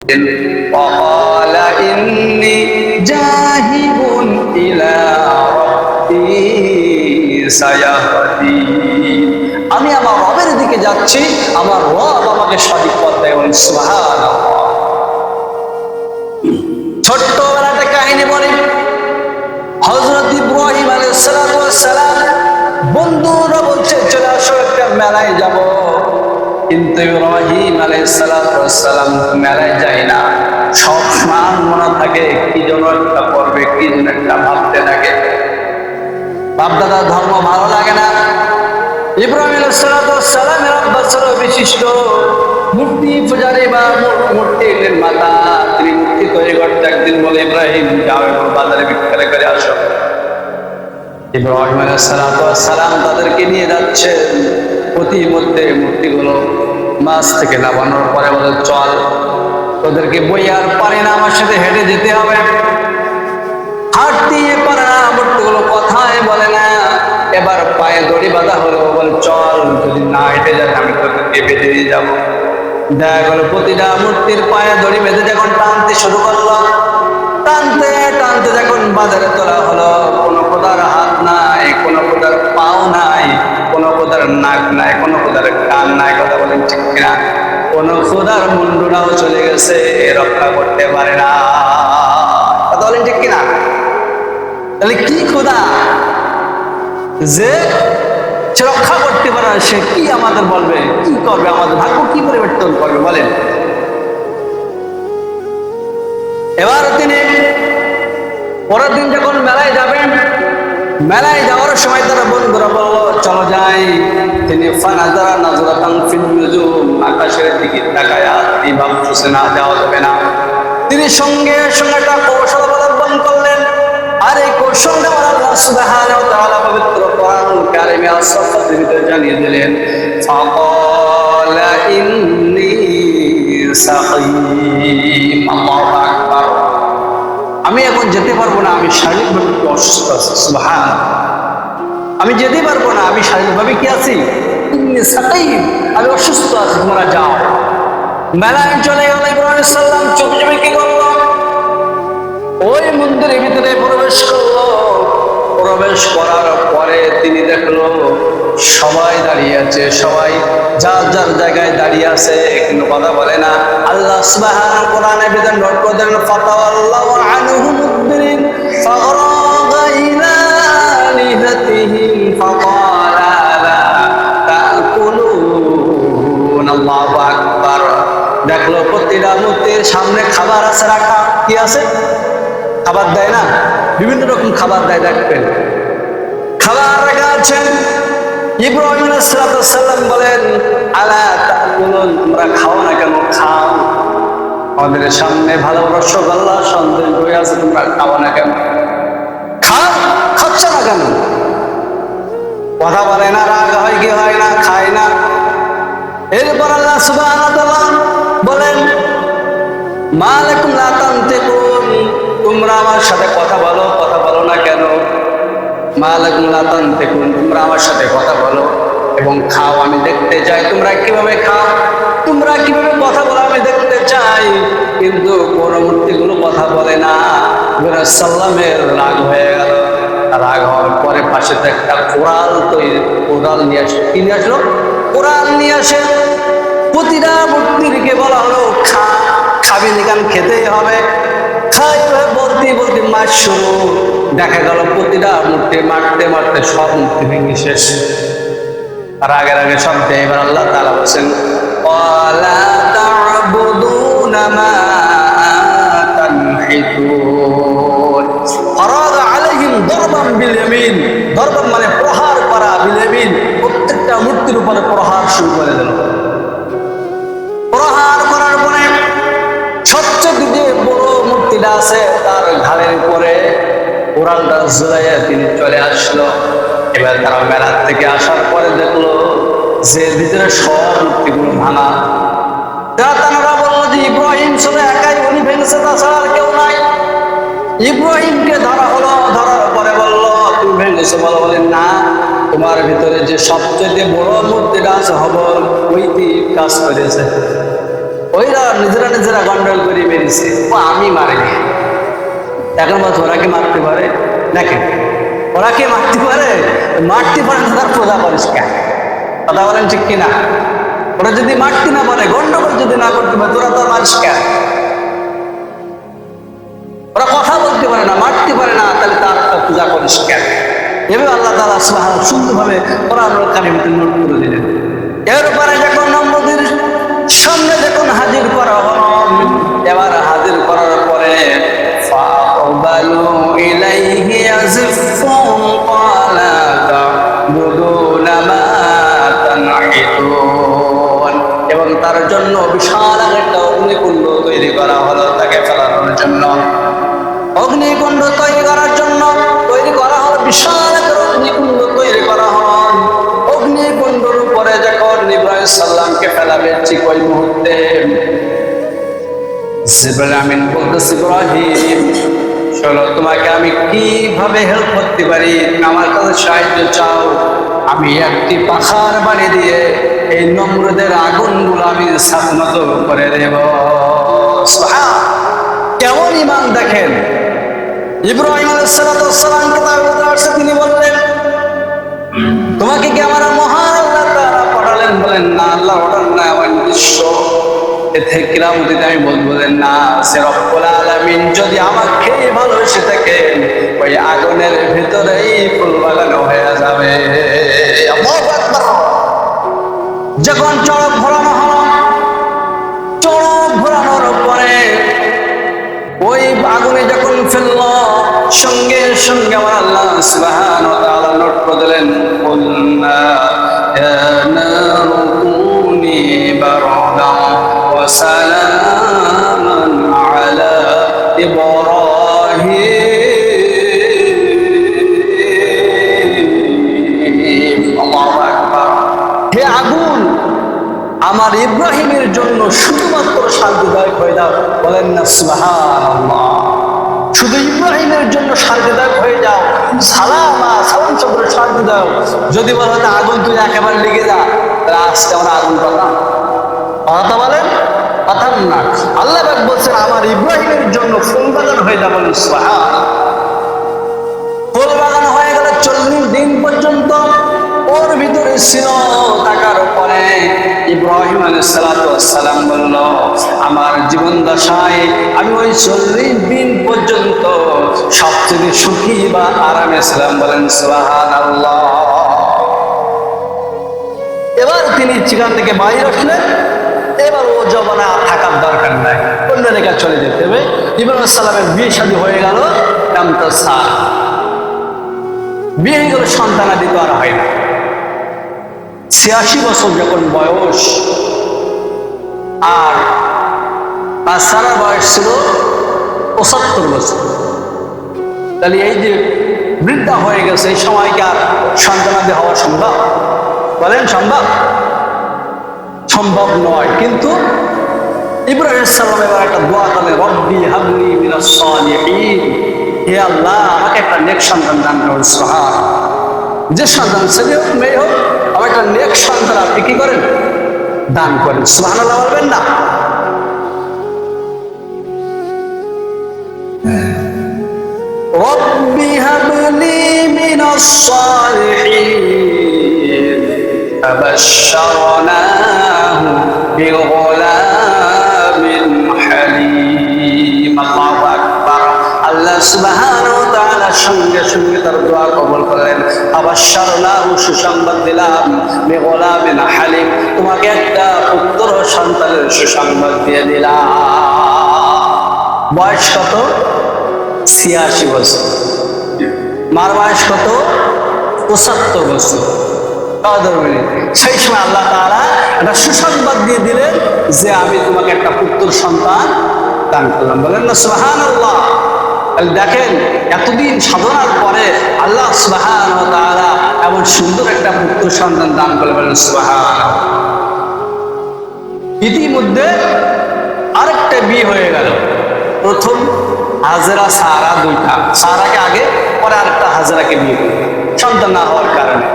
وقال إني ذاهب إلى ربي سيهدين আমি আমার রবের দিকে যাচ্ছি, আমার রব আমাকে সঠিক পথ দেবেন। সুবহানাল্লাহ। ছোট্টবেলা একটা কাহিনী বলি। হযরত ইব্রাহিম আলাইহিস সালাম বন্ধুরা বলছে চলে আসো একটা মেলায় যাব, কিন্তু ইব্রাহিম আলাইহিস সালাম মেলায় যায় না। সব সময় মনে থাকে কি যেন একটা করবে, কি যেন একটা ভাবতে থাকে। বাপদাদার ধর্ম ভালো লাগে না। ইব্রাহিম আলাইহিস সালামের আব্বা ছিল বিশিষ্ট মূর্তি পূজারী বা মূর্তি নির্মাতা। তিনি মূর্তি তৈরি করতে একদিন বলে, ইব্রাহিম যাও বাজারে বিক্রি করে আসো। ইব্রাহিম আলাইহিস সালাম তাদেরকে নিয়ে যাচ্ছে। প্রতিমধ্যে মূর্তিগুলো মাছ থেকে নামানোর পরে বলে, চল তোদেরকে বই আর পারে না, আমার সাথে হেঁটে যেতে হবে। হাঁটতে পারে না, মূর্তিগুলো কথাই বলে না। এবার পায়ে দড়ি বাঁধা হলো, বলে চল যদি না হেঁটে যান আমি তোদেরকে বেঁধে দিয়ে যাবো। দেখা গেল প্রতিটা মূর্তির পায়ে দড়ি বেঁধে যখন টানতে শুরু করলো, টানতে টানতে যখন বাজারে তোলা হলো, কোনো খোদার হাত নাই, কোনো খোদার পাও নাই, কোনো খোদার নাক নাই, কোনো খোদার কান নাই। কথা বলেন ঠিক কিনা? কোনো খোদার মুন্ডুটাও চলে গেছে, রক্ষা করতে পারে না। কথা বলেন ঠিক কিনা? তাহলে কি খোদা যে সে রক্ষা করতে পারে, সে কি আমাদের বলবে, কি করবে, আমাদের ভাগ্য কি পরিবর্তন করবে বলেন? এবার তিনি পরের দিন যখন মেলায় যাবেন, মেলায় যাওয়ার সময় তারা বন্ধুরা বলল চলো যাই। তিনি ফানাজারা নাজরাতান ফিন নুজুম, আকাশের দিকে তাকায়া তিনি ভাবতেছেন না যাওয়া যাবে না। তিনি সঙ্গে সঙ্গে একটা কৌশল অবলম্বন করলেন। আর এই কৌশলটা আল্লাহ সুবহানাহু ওয়া তাআলা পবিত্র কোরআনুল কারীমে আস-সাফফাতের ভিতরে জানিয়ে দিলেন। ফাকালা ইন্নী সাকিম। আল্লাহু আকবার। আমি এখন যেতে পারবো না, আমি শারীরিকভাবে অসুস্থ আছি। সুবহানাল্লাহ। আমি যেতে পারবো না, আমি শারীরিকভাবে কি আছি? ইন্নী সাকিম, আমি অসুস্থ আছি, তোমরা যাও। মেলায় চলে গেল। ইব্রাহিম সাল্লাম চুপি চুপি কি করলো? ওই মন্দিরের ভিতরে প্রবেশ করলো। প্রবেশ করার পরে তিনি দেখলো সবাই দাঁড়িয়ে আছে, সবাই যার যার জায়গায় দাঁড়িয়ে আছে, কিন্তু কথা বলে না। আল্লাহ সুবহানাহু কোরআনের ভিতরে নোট করে দেন, ফাতাওয়াল্লাহু আনহু মুদবিরিন ফাগরাগা ইলা লিহাতিহিম ফাকালা লা তাকুলুন। আল্লাহু আকবার। দেখলো প্রতিটা মূর্তির সামনে খাবার আছে রাখা। কি আছে? খাবার দেয় না, বিভিন্ন রকম খাবার দেয়, দেখবেন খাবার রাখা আছে। ইব্রাহিম আলাইহিস সালাম বলেন, আলা তাকুলুন, তোমরা খাও না কেন? খাও, আমাদের সামনে ভালো রসগোল্লা সন্দেশ হয়ে আছে, তোমরা খাও না কেন? খাও, খাচ্ছ না কেন? কথা বলে না, রাগ হয় কি হয় না, খায় না। এরপর আল্লাহ সুবহানাহু ওয়া তাআলা বলেন, মা লাকুম লা তানতিকুন, তোমরা আমার সাথে কথা বলো না কেন? মা লাকুম লা তানতিকুন, তোমরা আমার সাথে কথা বলো এবং খাও, আমি দেখতে চাই তোমরা কিভাবে খাও, তোমরা কিভাবে কথা বলো আমি দেখতে চাই। কিন্তু কোন মূর্তিগুলো কথা বলে না। ইব্রাহিম সাল্লামের রাগ হয়ে গেল। রাগ হওয়ার পরে পাশে তো একটা কোরাল নিয়ে আসলো। কি নিয়ে আসলো? কোরাল নিয়ে আসে। প্রতিটা মূর্তিকে বলা হলো খাবি নিকান, খেতেই হবে। খাই বলতে বলতে মাছ শুরু। দেখা গেল প্রতিটা মূর্তি মারতে মারতে সব মূর্তি ভেঙে শেষ। রাগের আগে সব দেয়। এবার আল্লাহ তাআলা বলেন, ওয়ালা তা'বুদুনা মা তানহিতুন ফারাদা আলাইহিম দরবান বিল ইয়ামিন। দরবান মানে প্রহার করা, বিল ইয়ামিন প্রত্যেকটা মূর্তির উপরে প্রহার শুরু করে দিল। প্রহার করার পরে সবচেয়ে যে বড় মূর্তিটা আছে তার ঘাড়ের উপরে কোরালটা ঝুলাইয়া তিনি চলে আসলো। এবার তারা মেলা থেকে আসার পরে দেখলো যে ভিতরে সব মূর্তিগুলো ভাঙা। তারা বললো যে ইব্রাহিম শুধু একাই উনি ভেঙেছে, তাছাড়া আর কেউ নাই। ইব্রাহিমকে ধরা হলো। ধরার পরে বললো তুমি ভেঙেছো? বলেন না, তোমার ভিতরে যে সবচেয়ে বড় মূর্তিটা আছে হবল, ওইটি কাজ করেছে। ওইরা নিজেরা নিজেরা গন্ডল করে বেরিয়েছে, ও আমি মারিনি। এখন বলছে ওরা কি মারতে পারে? দেখেন ওরা কি মারতে পারে? মারতে পারে না, তার পূজা করিস কেন? কথা বলেন ঠিক কিনা? ওরা যদি মারতে না পারে, গন্ডগোল যদি না করতে পারে, তোরা তো মারিস কেন? ওরা কথা বলতে পারে না, মারতে পারে না, তাহলে তার পূজা করিস কেন? এভাবে আল্লাহ তাআলা সুবহানাহু সুন্দরভাবে কোরআনুল কারীমে নোট করে দিলেন। এরপরে যখন নমরুদের সামনে যখন হাজির করা হলো, এবার হাজির করার পরে ফাআবালু ইলাইহি ইয়াজিফুন ক্বালা তা'বুদুনা মা তানহিতুন, এবং তার জন্য বিশাল একটা অগ্নিকুণ্ড তৈরি করা হলো তাকে ফেলানোর জন্য। অগ্নিকুণ্ড তৈরি করার জন্য বিশাল একটা অগ্নিকুণ্ড তৈরি করা হল। অগ্নিকুণ্ডের উপরে যখন ইব্রাহিম সাল্লামকে ফেলাবে, ঠিক ওই মুহূর্তে জিবরাইল আমিন বলতেছে, ইব্রাহিম চলো, তোমাকে আমি কিভাবে হেল্প করতে পারি? আমার কাছে সাহায্য চাও, আমি একটি পাখার বাড়ি দিয়ে এই নমরুদের আগুনগুলো আমি ছাতনত করে দেব। কেমন ঈমান দেখেন! ইব্রাহিম আলাইহিস সালামকে তিনি বললেন, তোমাকে কি আমার মহান আল্লাহ তাআলা পাঠালেন? বলেন না, আল্লাহ অর্ডার না, আমার নিজস্ব এতে কিরামতিতে আমি বলবেন না, সে রব্বুল আলামিন যদি আমাকে ভালোবেসে থাকে, ওই আগুনের ভিতরেই ফুল বাগানো হয়ে যাবে। আল্লাহু আকবার। যখন চড়ক ঘোরানো হলো, চড়ক ঘোরানোর পরে ওই আগুনে যখন ফেলল, সঙ্গে সঙ্গে আমার আল্লাহ সুবহানাহু ওয়া তাআলা নোট করে দিলেন, কুলনা ইয়া নারু কুনি বারদান ওয়া সালামান আলা ইব্রাহিম। আল্লাহু আকবার। হে আগুন, আমার ইব্রাহিমের জন্য শুধুমাত্র শান্তিদায়ক হয়ে যাও। বলেন না সুবহানাল্লাহ। শুধু ইব্রাহিমের জন্য শান্তিদায়ক হয়ে যাও, সালাম শব্দ শান্তি দাও। যদি বলা হতো আগুন তুই একেবারে লেগে যা, তাহলে আজকে আমরা আগুন পাতাম। কথা বলেন, পাতাম না। আল্লাহ পাক বলছেন আমার ইব্রাহিমের জন্য ফুল বাগান হয়ে যাবে। সুবহানাল্লাহ। ফুল বাগান হয়ে গেল 40 দিন পর্যন্ত। ওর ভিতরে ছিল টাকার পরে ইব্রাহিম আলাইহিস সালাম বলল, আমার জীবন দশায় আমি ওই 40 দিন পর্যন্ত সবচেয়ে সুখী বা আরামে ছিলাম। বলেন সুবহানাল্লাহ। এবার তিনি সেখান থেকে বাইরে আসলেন। এবার ও জমানা থাকার দরকার নাই, অন্য রেখা চলে যেতে হবে। ইব্রাহিম আলাইহিস সালামের বিয়ে শাদী হয়ে গেল। বিয়ে হয়ে গেল, সন্তানাদি তো আর হয় না। 86 বছর যখন বয়স, আর সারার বয়স ছিল 75 বছর। তাহলে এই যে বৃদ্ধা হয়ে গেছে, এই সময়কে আর সন্তানাদি হওয়া সম্ভব? বলেন সম্ভব? সম্ভব নয়। কিন্তু ইব্রাহিম সাল্লাম এবার একটা দোয়া করলেন, রব্বি হাবলি মিনাস সালিহিন, হে আল্লাহ আমাকে একটা নেক সন্তান দান করুন। সুবহানাল্লাহ। যে সন্তান ছেলে হোক মেয়ে হোক, আমার একটা নেক সন্তান আপনি কি করেন? দান করেন। সুবহানাল্লাহ বলবেন না? রব্বি হাবলি মিনাস সালিহিন ফাবাশশারনাহু বিগুলামিন হালিম। আল্লাহু আকবার। আল্লাহ সুবহানাহু ওয়া তাআলা সঙ্গে সঙ্গে তার দোয়া কবুল করলেন। আবাশশারনাহু, সুসংবাদ দিলাম, বিগুলামিন হালিম, তোমাকে একটা পুত্র সন্তানের সুসংবাদ দিয়ে দিলাম। বয়স কত? 86 বছর। মার বয়স কত? 75 বছর। সেই সময় আল্লাহ তাআলা একটা সুসংবাদ দিয়ে দিলেন যে আমি তোমাকে একটা পুত্র সন্তান দান করলাম। বলেন না সুবহানাল্লাহ। দেখেন এতদিন সাধনার পরে আল্লাহ সুবহানাহু ওয়া তাআলা এমন সুন্দর একটা পুত্র সন্তান দান করলেন। বলেন সুবহানাল্লাহ। ইতিমধ্যে আরেকটা বিয়ে হয়ে গেল। প্রথম হাজেরা সারা, দুইটা, সারাকে আগে, পরে আরেকটা হাজেরাকে বিয়ে করল সন্তান না হওয়ার কারণে।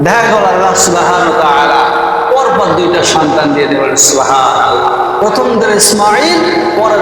দেখা গেল আল্লাহ সুবহানাহু ওয়া তাআলা পরপর দুইটা সন্তান দিয়ে দেবেন। সুবহানাল্লাহ। প্রথম দিন ইসমাঈল, পরের